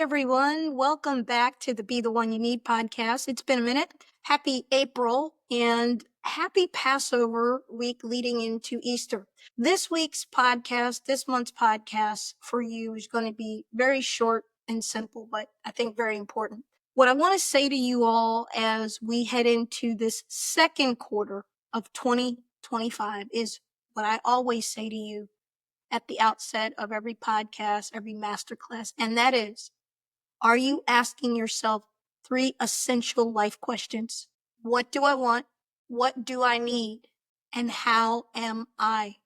everyone. Welcome back to the Be the One You Need podcast. It's been a minute. Happy April and happy Passover week leading into Easter. This month's podcast for you is going to be very short and simple, but I think very important. What I want to say to you all as we head into this second quarter of 2025 is what I always say to you at the outset of every podcast, every masterclass, and that is, are you asking yourself three essential life questions? What do I want? What do I need? And how am I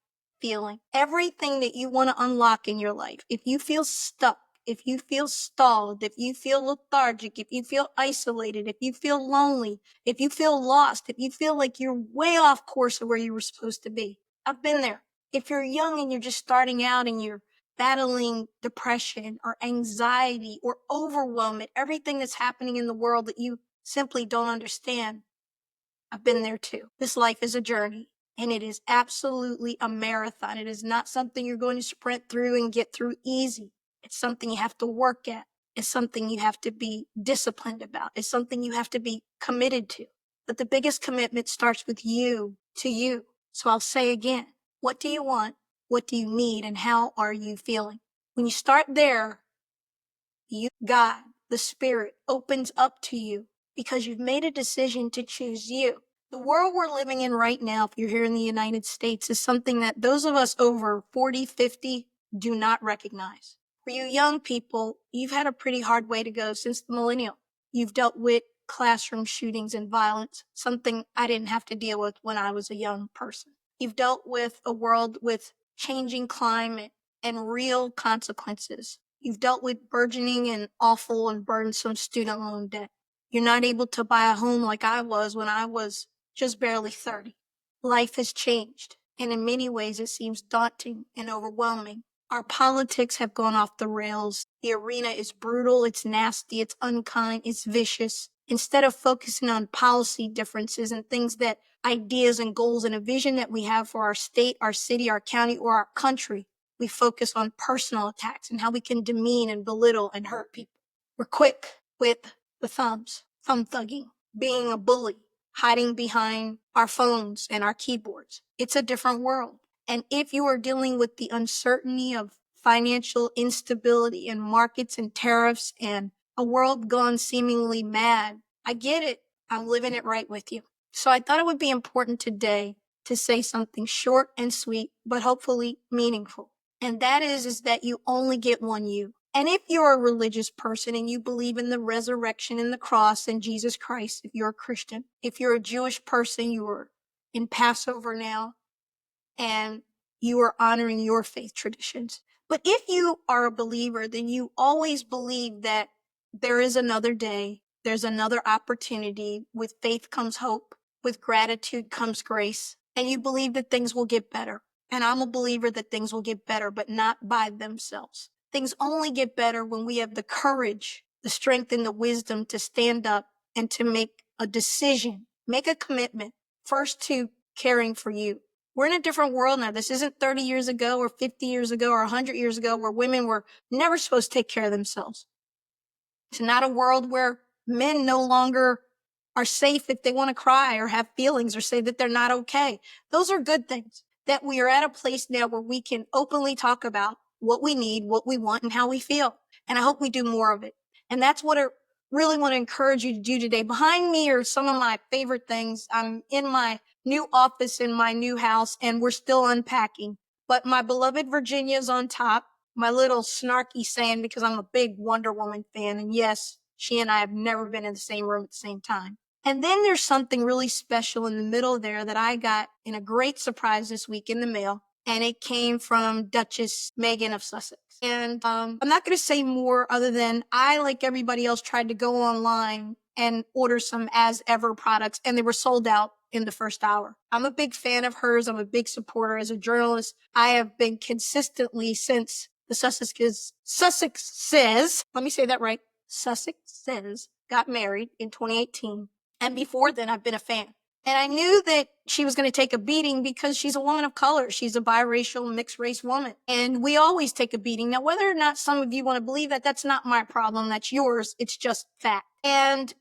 feeling? Everything that you want to unlock in your life, if you feel stuck, if you feel stalled, if you feel lethargic, if you feel isolated, if you feel lonely, if you feel lost, if you feel like you're way off course of where you were supposed to be, I've been there. If you're young and you're just starting out and you're battling depression or anxiety or overwhelm at everything that's happening in the world that you simply don't understand, I've been there too. This life is a journey and it is absolutely a marathon. It is not something you're going to sprint through and get through easy. It's something you have to work at. It's something you have to be disciplined about. It's something you have to be committed to. But the biggest commitment starts with you to you. So I'll say again, what do you want? What do you need? And how are you feeling? When you start there, God, the Spirit, opens up to you because you've made a decision to choose you. The world we're living in right now, if you're here in the United States, is something that those of us over 40, 50 do not recognize. For you young people, you've had a pretty hard way to go since the millennium. You've dealt with classroom shootings and violence, something I didn't have to deal with when I was a young person. You've dealt with a world with changing climate and real consequences. You've dealt with burgeoning and awful and burdensome student loan debt. You're not able to buy a home like I was when I was just barely 30. Life has changed, and in many ways it seems daunting and overwhelming. Our politics have gone off the rails. The arena is brutal, it's nasty, it's unkind, it's vicious. Instead of focusing on policy differences and things that ideas and goals and a vision that we have for our state, our city, our county, or our country, we focus on personal attacks and how we can demean and belittle and hurt people. We're quick with the thumb thugging, being a bully, hiding behind our phones and our keyboards. It's a different world. And if you are dealing with the uncertainty of financial instability and markets and tariffs and a world gone seemingly mad, I get it. I'm living it right with you. So I thought it would be important today to say something short and sweet, but hopefully meaningful. And that is that you only get one you. And if you're a religious person and you believe in the resurrection and the cross and Jesus Christ, if you're a Christian, if you're a Jewish person, you are in Passover now and you are honoring your faith traditions. But if you are a believer, then you always believe that there is another day, there's another opportunity. With faith comes hope, with gratitude comes grace, and you believe that things will get better. And I'm a believer that things will get better, but not by themselves. Things only get better when we have the courage, the strength, and the wisdom to stand up and to make a decision, make a commitment, first to caring for you. We're in a different world now. This isn't 30 years ago or 50 years ago or 100 years ago where women were never supposed to take care of themselves. It's not a world where men no longer are safe if they want to cry or have feelings or say that they're not okay. Those are good things. That we are at a place now where we can openly talk about what we need, what we want, and how we feel. And I hope we do more of it. And that's what I really want to encourage you to do today. Behind me are some of my favorite things. I'm in my new office in my new house, and we're still unpacking. But my beloved Virginia's on top, my little snarky saying because I'm a big Wonder Woman fan. And yes, she and I have never been in the same room at the same time. And then there's something really special in the middle there that I got in a great surprise this week in the mail. And it came from Duchess Meghan of Sussex. And I'm not going to say more other than I, like everybody else, tried to go online and order some As Ever products, and they were sold out in the first hour. I'm a big fan of hers. I'm a big supporter. As a journalist, I have been consistently since the Sussexes, let me say that right, Sussexes got married in 2018. And before then, I've been a fan. And I knew that she was going to take a beating because she's a woman of color. She's a biracial, mixed race woman. And we always take a beating. Now, whether or not some of you want to believe that, that's not my problem. That's yours. It's just fact. And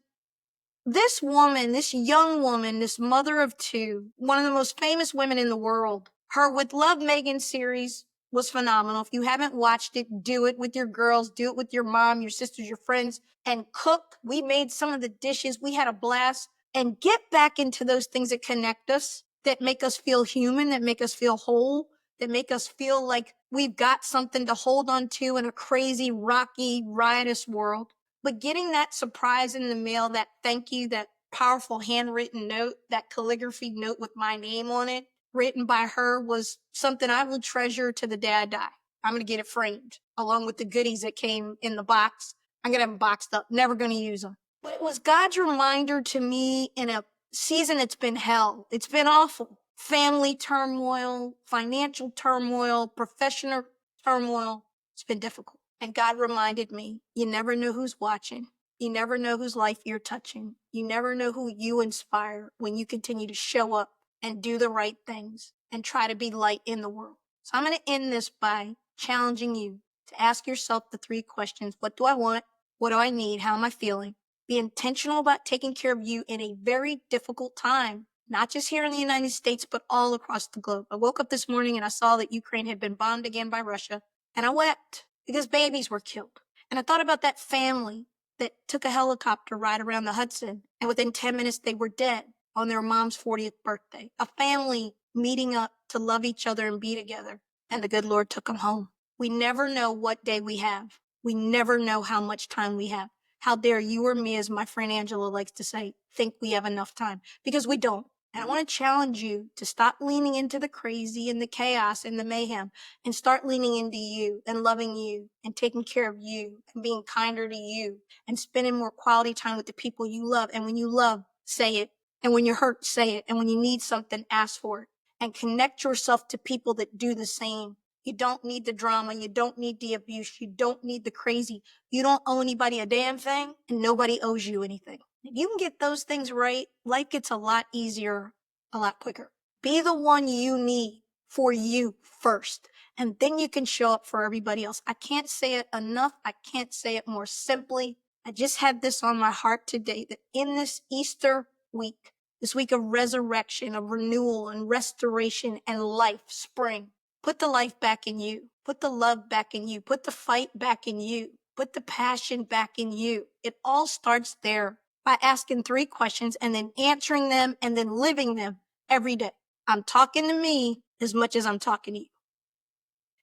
this woman, this young woman, this mother of two, one of the most famous women in the world, her With Love Megan series was phenomenal. If you haven't watched it, do it with your girls, do it with your mom, your sisters, your friends, and cook. We made some of the dishes. We had a blast. And get back into those things that connect us, that make us feel human, that make us feel whole, that make us feel like we've got something to hold on to in a crazy, rocky, riotous world. But getting that surprise in the mail, that thank you, that powerful handwritten note, that calligraphy note with my name on it, written by her, was something I will treasure to the day I die. I'm going to get it framed along with the goodies that came in the box. I'm going to have them boxed up, never going to use them. But it was God's reminder to me in a season that's been hell. It's been awful. Family turmoil, financial turmoil, professional turmoil. It's been difficult. And God reminded me, you never know who's watching. You never know whose life you're touching. You never know who you inspire when you continue to show up and do the right things and try to be light in the world. So I'm going to end this by challenging you to ask yourself the 3 questions. What do I want? What do I need? How am I feeling? Be intentional about taking care of you in a very difficult time, not just here in the United States, but all across the globe. I woke up this morning and I saw that Ukraine had been bombed again by Russia, and I wept because babies were killed. And I thought about that family that took a helicopter ride around the Hudson, and within 10 minutes they were dead on their mom's 40th birthday. A family meeting up to love each other and be together, and the good Lord took them home. We never know what day we have. We never know how much time we have. How dare you or me, as my friend Angela likes to say, think we have enough time? Because we don't. And I want to challenge you to stop leaning into the crazy and the chaos and the mayhem, and start leaning into you and loving you and taking care of you and being kinder to you and spending more quality time with the people you love. And when you love, say it. And when you're hurt, say it. And when you need something, ask for it. And connect yourself to people that do the same. You don't need the drama. You don't need the abuse. You don't need the crazy. You don't owe anybody a damn thing, and nobody owes you anything. If you can get those things right, life gets a lot easier, a lot quicker. Be the one you need for you first, and then you can show up for everybody else. I can't say it enough. I can't say it more simply. I just had this on my heart today, that in this Easter week, this week of resurrection, of renewal and restoration and life, spring, put the life back in you. Put the love back in you. Put the fight back in you. Put the passion back in you. It all starts there by asking 3 questions and then answering them and then living them every day. I'm talking to me as much as I'm talking to you.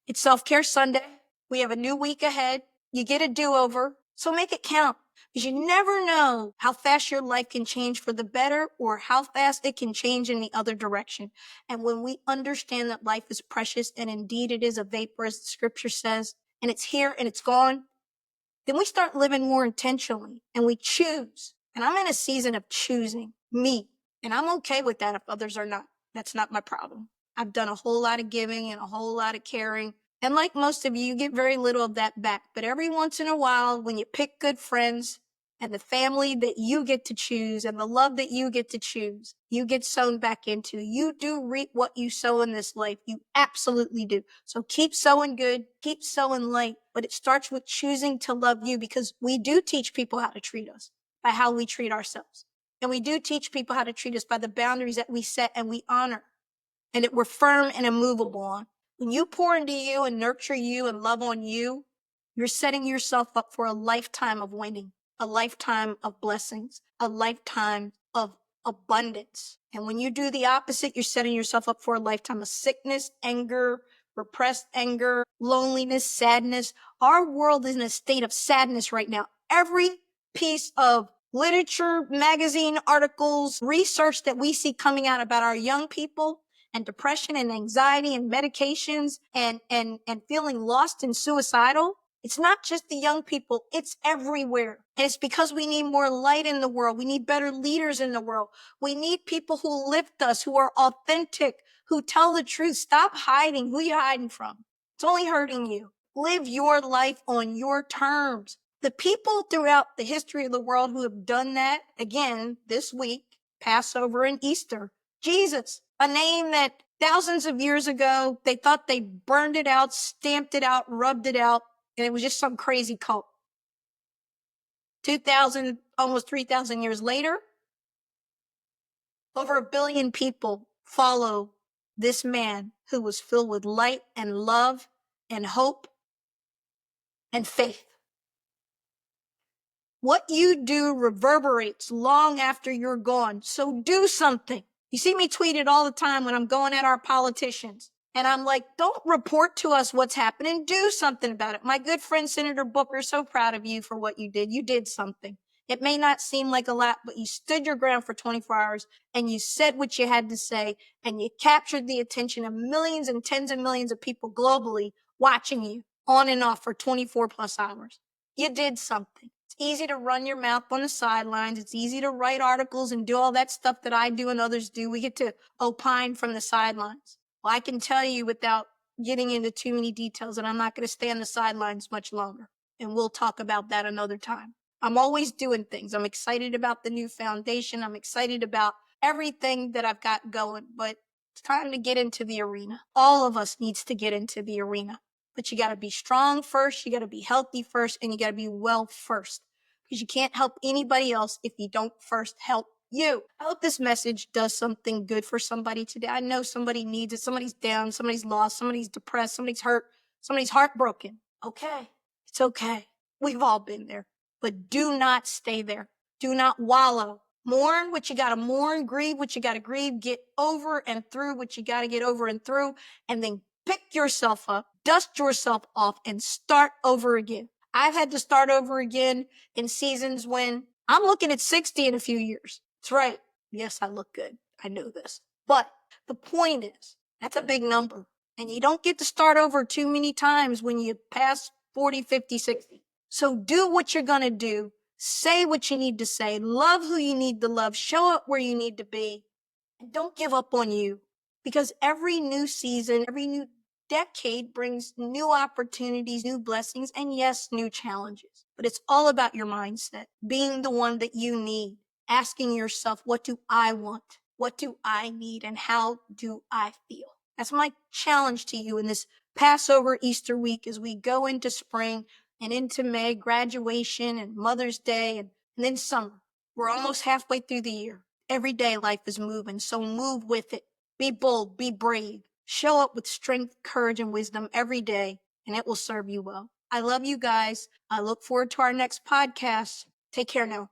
It's Self-Care Sunday. We have a new week ahead. You get a do-over, so make it count. Because you never know how fast your life can change for the better or how fast it can change in the other direction. And when we understand that life is precious and indeed it is a vapor, as the scripture says, and it's here and it's gone, then we start living more intentionally and we choose. And I'm in a season of choosing me. And I'm okay with that if others are not. That's not my problem. I've done a whole lot of giving and a whole lot of caring. And like most of you, you get very little of that back. But every once in a while, when you pick good friends and the family that you get to choose and the love that you get to choose, you get sown back into. You do reap what you sow in this life. You absolutely do. So keep sowing good, keep sowing light, but it starts with choosing to love you, because we do teach people how to treat us by how we treat ourselves. And we do teach people how to treat us by the boundaries that we set and we honor and that we're firm and immovable on. When you pour into you and nurture you and love on you, you're setting yourself up for a lifetime of winning, a lifetime of blessings, a lifetime of abundance. And when you do the opposite, you're setting yourself up for a lifetime of sickness, anger, repressed anger, loneliness, sadness. Our world is in a state of sadness right now. Every piece of literature, magazine articles, research that we see coming out about our young people and depression and anxiety and medications and feeling lost and suicidal. It's not just the young people, it's everywhere. And it's because we need more light in the world. We need better leaders in the world. We need people who lift us, who are authentic, who tell the truth. Stop hiding. Who are you hiding from? It's only hurting you. Live your life on your terms. The people throughout the history of the world who have done that, again, this week, Passover and Easter. Jesus, a name that thousands of years ago, they thought they burned it out, stamped it out, rubbed it out, and it was just some crazy cult. 2,000, almost 3,000 years later, over 1 billion people follow this man who was filled with light and love and hope and faith. What you do reverberates long after you're gone. So do something. You see me tweet it all the time when I'm going at our politicians. And I'm like, don't report to us what's happening. Do something about it. My good friend, Senator Booker, so proud of you for what you did. You did something. It may not seem like a lot, but you stood your ground for 24 hours and you said what you had to say and you captured the attention of millions and tens of millions of people globally watching you on and off for 24 plus hours. You did something. It's easy to run your mouth on the sidelines. It's easy to write articles and do all that stuff that I do and others do. We get to opine from the sidelines. Well, I can tell you without getting into too many details that I'm not going to stay on the sidelines much longer. And we'll talk about that another time. I'm always doing things. I'm excited about the new foundation. I'm excited about everything that I've got going, but it's time to get into the arena. All of us needs to get into the arena. But you got to be strong first, you got to be healthy first, and you got to be well first. Because you can't help anybody else if you don't first help you. I hope this message does something good for somebody today. I know somebody needs it. Somebody's down, somebody's lost, somebody's depressed, somebody's hurt, somebody's heartbroken. Okay, it's okay. We've all been there. But do not stay there. Do not wallow. Mourn what you got to mourn, grieve what you got to grieve, get over and through what you got to get over and through, and then pick yourself up, dust yourself off, and start over again. I've had to start over again in seasons when I'm looking at 60 in a few years. That's right. Yes, I look good. I know this. But the point is, that's a big number. And you don't get to start over too many times when you pass 40, 50, 60. So do what you're going to do. Say what you need to say. Love who you need to love. Show up where you need to be. And don't give up on you. Because every new season, every new decade brings new opportunities, new blessings, and yes, new challenges. But it's all about your mindset, being the one that you need, asking yourself, what do I want? What do I need? And how do I feel? That's my challenge to you in this Passover Easter week as we go into spring and into May, graduation and Mother's Day, and then summer. We're almost halfway through the year. Every day life is moving, so move with it. Be bold, be brave. Show up with strength, courage, and wisdom every day, and it will serve you well. I love you guys. I look forward to our next podcast. Take care now.